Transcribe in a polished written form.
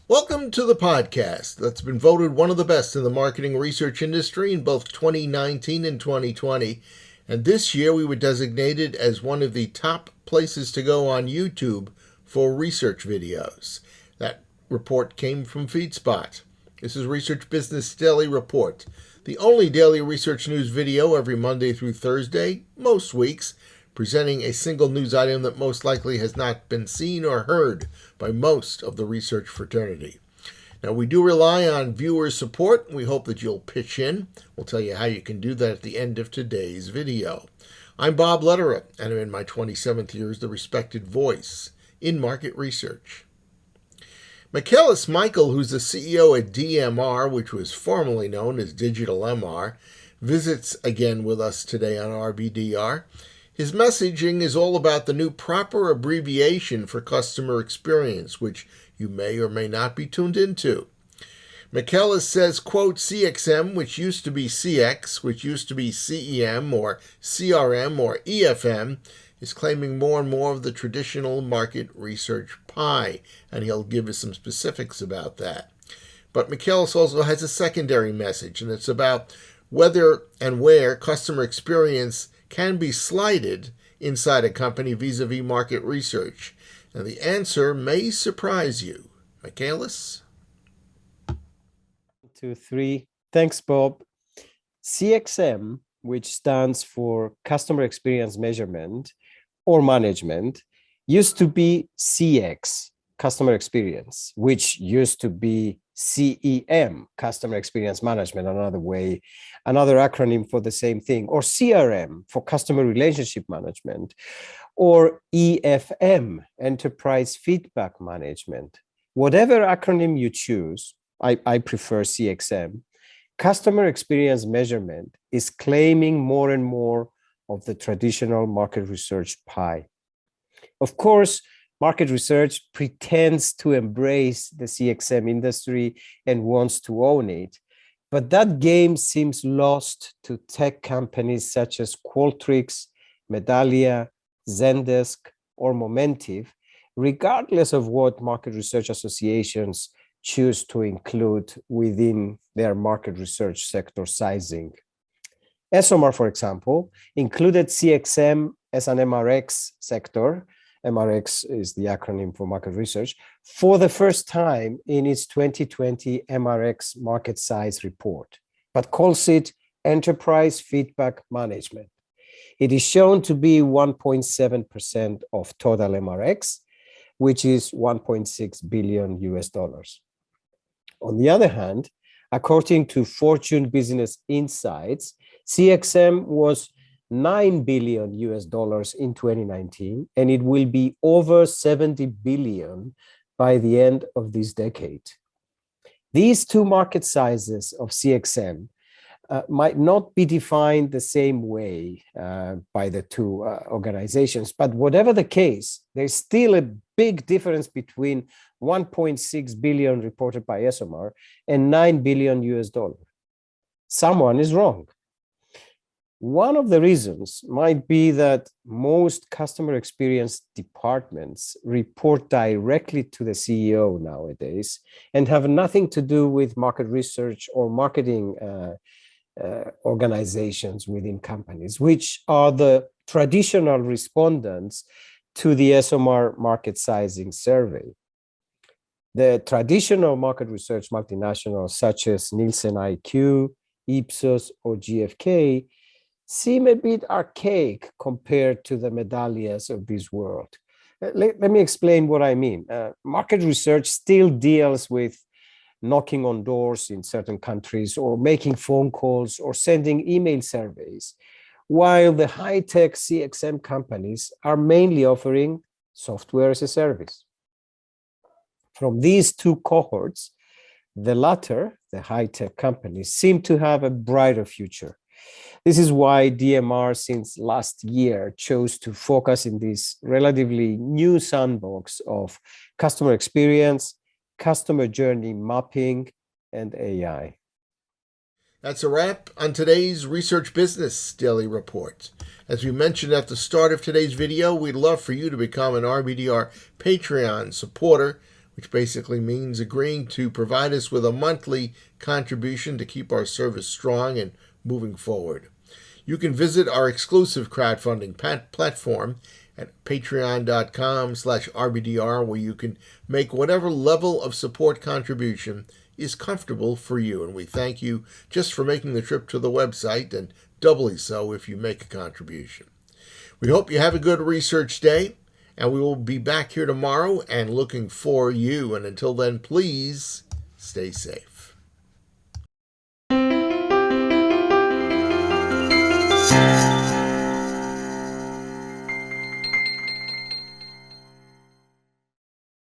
Welcome to the podcast that's been voted one of the best in the marketing research industry in both 2019 and 2020. And this year we were designated as one of the top places to go on YouTube for research videos. That report came from FeedSpot. This is Research Business Daily Report, the only daily research news video every Monday through Thursday, most weeks, presenting a single news item that most likely has not been seen or heard by most of the research fraternity. Now, we do rely on viewer support. We hope that you'll pitch in. We'll tell you how you can do that at the end of today's video. I'm Bob Lederer, and I'm in my 27th year as the respected voice in market research. Michalis Michael, who's the CEO at DMR, which was formerly known as Digital MR, visits again with us today on RBDR. His messaging is all about the new proper abbreviation for customer experience, which you may or may not be tuned into. Michalis says, quote, CXM, which used to be CX, which used to be CEM or CRM or EFM, is claiming more and more of the traditional market research pie, and he'll give us some specifics about that. But Michalis also has a secondary message, and it's about whether and where customer experience can be slighted inside a company vis-a-vis market research. And the answer may surprise you. Michalis? 1, 2, 3. Thanks, Bob. CXM, which stands for Customer Experience Measurement or Management, used to be CX, Customer Experience, which used to be CEM, Customer Experience Management, another acronym for the same thing, or CRM for Customer Relationship Management, or EFM, Enterprise Feedback Management. Whatever acronym you choose, I prefer CXM. Customer Experience Measurement is claiming more and more of the traditional market research pie. Of course, market research pretends to embrace the CXM industry and wants to own it, but that game seems lost to tech companies such as Qualtrics, Medallia, Zendesk, or Momentive, regardless of what market research associations choose to include within their market research sector sizing. ESOMAR, for example, included CXM as an MRX sector. MRX is the acronym for market research, for the first time in its 2020 MRX market size report, but calls it Enterprise Feedback Management. It is shown to be 1.7% of total MRX, which is $1.6 billion US dollars. On the other hand, according to Fortune Business Insights, CXM was $9 billion US dollars in 2019, and it will be over $70 billion by the end of this decade. These two market sizes of CXM might not be defined the same way by the two organizations, but whatever the case, there's still a big difference between 1.6 billion reported by ESOMAR and 9 billion US dollars. Someone is wrong. One of the reasons might be that most customer experience departments report directly to the CEO nowadays and have nothing to do with market research or marketing organizations within companies, which are the traditional respondents to the ESOMAR market sizing survey. The traditional market research multinationals such as Nielsen IQ, Ipsos, or GfK seem a bit archaic compared to the Medallias of this world. Let me explain what I mean. Market research still deals with knocking on doors in certain countries or making phone calls or sending email surveys, while the high-tech CXM companies are mainly offering software as a service. From these two cohorts, the latter, the high-tech companies, seem to have a brighter future. This is why DMR since last year chose to focus in this relatively new sandbox of customer experience, customer journey mapping, and AI. That's a wrap on today's Research Business Daily Report. As we mentioned at the start of today's video, we'd love for you to become an RBDR Patreon supporter. which basically means agreeing to provide us with a monthly contribution to keep our service strong and moving forward. You can visit our exclusive crowdfunding platform at patreon.com/RBDR, where you can make whatever level of support contribution is comfortable for you. And we thank you just for making the trip to the website, and doubly so if you make a contribution. We hope you have a good research day, and we will be back here tomorrow and looking for you. And until then, please stay safe.